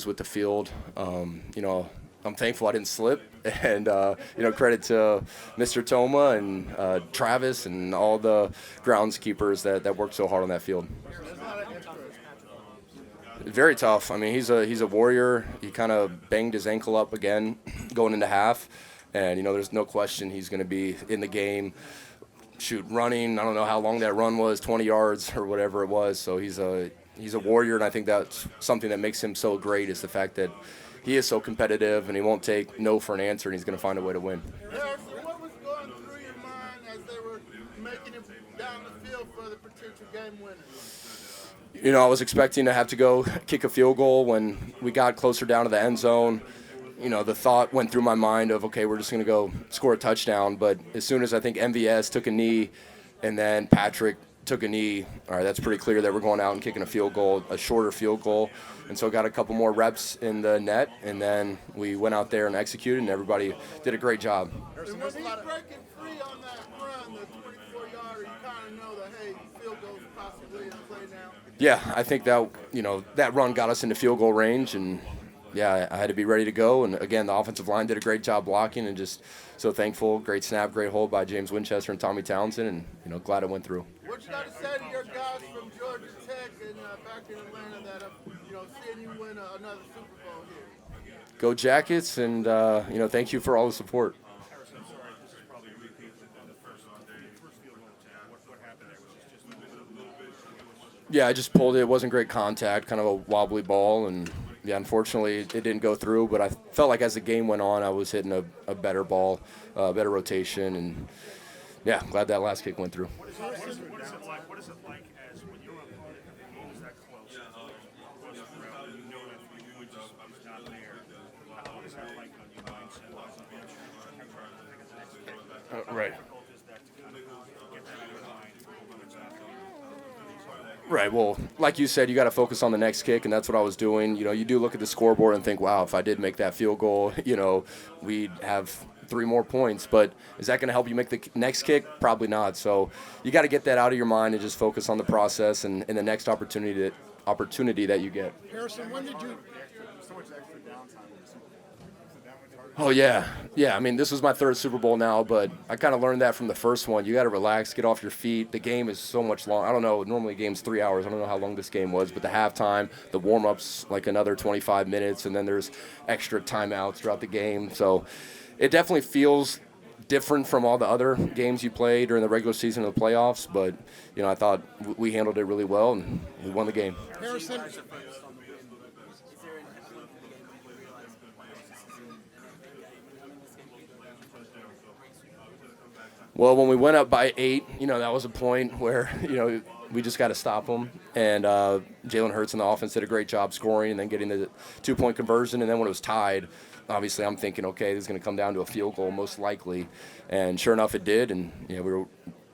is with the field. I'm thankful I didn't slip, and credit to Mr. Toma and Travis and all the groundskeepers that worked so hard on that field. Very tough. I mean, he's a warrior. He kind of banged his ankle up again going into half, and there's no question he's going to be in the game. Running. I don't know how long that run was, 20 yards or whatever it was. So he's a warrior, and I think that's something that makes him so great is the fact that he is so competitive, and he won't take no for an answer, and he's going to find a way to win. Harrison, what was going through your mind as they were making it down the field for the potential game winner? I was expecting to have to go kick a field goal when we got closer down to the end zone. The thought went through my mind of, okay, we're just going to go score a touchdown. But as soon as I think MVS took a knee and then Patrick took a knee, all right, that's pretty clear that we're going out and kicking a field goal, a shorter field goal. And so got a couple more reps in the net, and then we went out there and executed, and everybody did a great job. And when he's breaking free on that run, the 24-yarder, you kind of know that, hey, field goal's possibly in play now. Yeah, I think that, that run got us into field goal range, and yeah, I had to be ready to go. And again, the offensive line did a great job blocking, and just so thankful. Great snap, great hold by James Winchester and Tommy Townsend, and glad it went through. What you got to say to your guys from Georgia Tech and back in Atlanta that seeing you win another Super Bowl here? Go Jackets, and thank you for all the support. Yeah, I just pulled it. It wasn't great contact, kind of a wobbly ball, and yeah, unfortunately it didn't go through. But I felt like as the game went on, I was hitting a better ball, better rotation, and yeah, glad that last kick went through. What is it like as when you're opponent and the game is that close? You know that you would just not there. What is that like on your mindset? Right. How difficult is that to kind of get that out of your mind when it's not going? Right. Well, like you said, you got to focus on the next kick, and that's what I was doing. You do look at the scoreboard and think, wow, if I did make that field goal, we'd have 3 more points. But is that going to help you make the next kick? Probably not. So you got to get that out of your mind and just focus on the process and the next opportunity that you get. Harrison, when did you? Oh, yeah. Yeah, I mean, this was my 3rd Super Bowl now, but I kind of learned that from the first one. You got to relax, get off your feet. The game is so much long. I don't know. Normally, game's 3 hours. I don't know how long this game was, but the halftime, the warm-ups, like another 25 minutes, and then there's extra timeouts throughout the game. So it definitely feels different from all the other games you play during the regular season of the playoffs, but, I thought we handled it really well, and we won the game. Harrison. Well, when we went up by 8, that was a point where, we just got to stop them. And Jalen Hurts and the offense did a great job scoring and then getting the 2-point conversion. And then when it was tied, obviously I'm thinking, okay, this is going to come down to a field goal most likely. And sure enough, it did. And, we were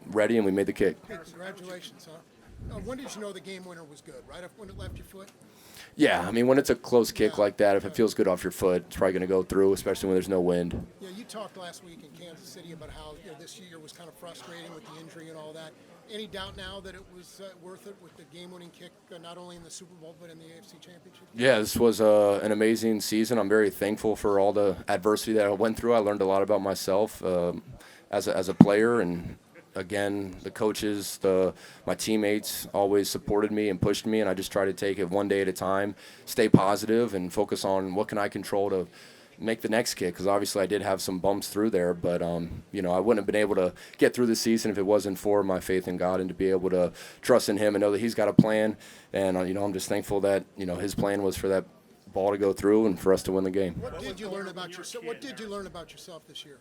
ready and we made the kick. Hey, congratulations, huh? When did you know the game winner was good? Right when it left your foot? Yeah, I mean, when it's a close kick like that, if it feels good off your foot, it's probably going to go through, especially when there's no wind. Yeah, you talked last week in Kansas City about how this year was kind of frustrating with the injury and all that. Any doubt now that it was worth it with the game-winning kick, not only in the Super Bowl but in the AFC Championship? Yeah, this was an amazing season. I'm very thankful for all the adversity that I went through. I learned a lot about myself as a player, and again, the coaches, my teammates always supported me and pushed me, and I just try to take it one day at a time, stay positive, and focus on what can I control to make the next kick, because obviously I did have some bumps through there, but I wouldn't have been able to get through the season if it wasn't for my faith in God and to be able to trust in Him and know that He's got a plan, and I'm just thankful that His plan was for that ball to go through and for us to win the game. What did you learn about yourself this year?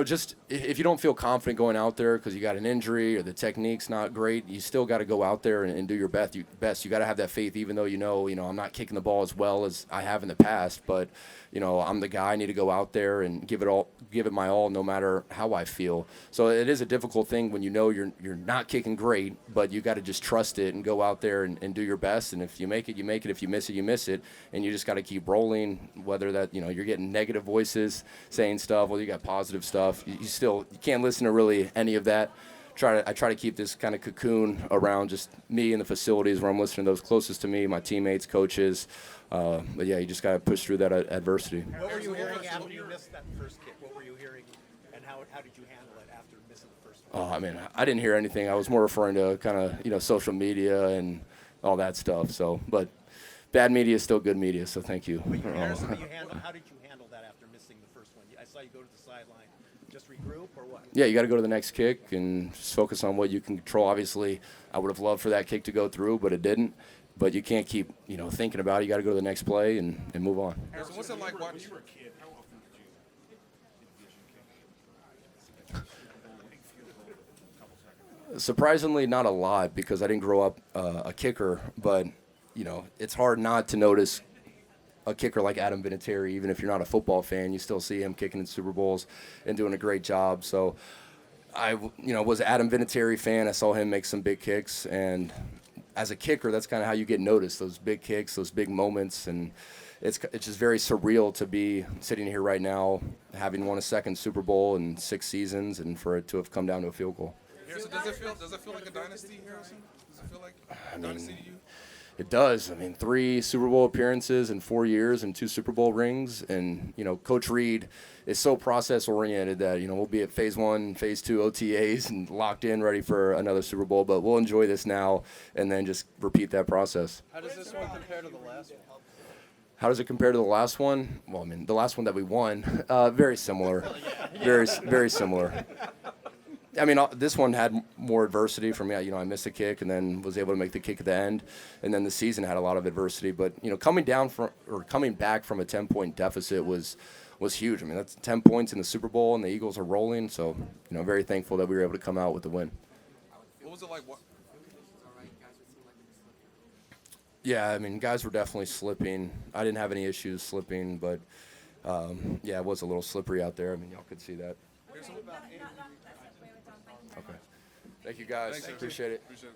Just if you don't feel confident going out there because you got an injury or the technique's not great, you still got to go out there and do your best. You got to have that faith, even though I'm not kicking the ball as well as I have in the past. But I'm the guy. I need to go out there and give it my all, no matter how I feel. So it is a difficult thing when you're not kicking great, but you got to just trust it and go out there and do your best. And if you make it, you make it. If you miss it, you miss it. And you just got to keep rolling. Whether that you're getting negative voices saying stuff, well, you got positive stuff. You can't listen to really any of that. I try to keep this kind of cocoon around just me and the facilities where I'm listening to those closest to me, my teammates, coaches. But yeah, you just got to push through that adversity. What were you hearing after you missed that first kick? What were you hearing, and how did you handle it after missing the first one? Oh, I mean, I didn't hear anything. I was more referring to kind of, social media and all that stuff. So, but bad media is still good media, so thank you. But Harrison, how did you handle that after missing the first one? I saw you go to the sideline. Just regroup or what? Yeah, you got to go to the next kick and just focus on what you can control. Obviously, I would have loved for that kick to go through, but it didn't. But you can't keep, thinking about it. You got to go to the next play and move on. Harrison, what's it like watching? When you were a kid, how often did you Surprisingly, not a lot because I didn't grow up a kicker. But, it's hard not to notice a kicker like Adam Vinatieri. Even if you're not a football fan, you still see him kicking in Super Bowls and doing a great job. So I, was an Adam Vinatieri fan. I saw him make some big kicks. And as a kicker, that's kind of how you get noticed, those big kicks, those big moments. And it's just very surreal to be sitting here right now, having won a second Super Bowl in 6 seasons, and for it to have come down to a field goal. Harrison, does it feel like a dynasty, Harrison? Does it feel like a dynasty to you? It does. I mean, 3 Super Bowl appearances in 4 years and 2 Super Bowl rings. And, Coach Reed is so process-oriented that, we'll be at phase 1, phase 2 OTAs and locked in, ready for another Super Bowl. But we'll enjoy this now and then just repeat that process. How does this one compare to the last one? How does it compare to the last one? Well, I mean, the last one that we won, very similar. Very, very similar. I mean, this one had more adversity for me. I missed a kick and then was able to make the kick at the end. And then the season had a lot of adversity. But, coming back from a 10-point deficit was huge. I mean, that's 10 points in the Super Bowl, and the Eagles are rolling. So, very thankful that we were able to come out with the win. What was it like? Yeah, I mean, guys were definitely slipping. I didn't have any issues slipping, but, yeah, it was a little slippery out there. I mean, y'all could see that. Okay. Thank you, guys. Appreciate it. Appreciate it.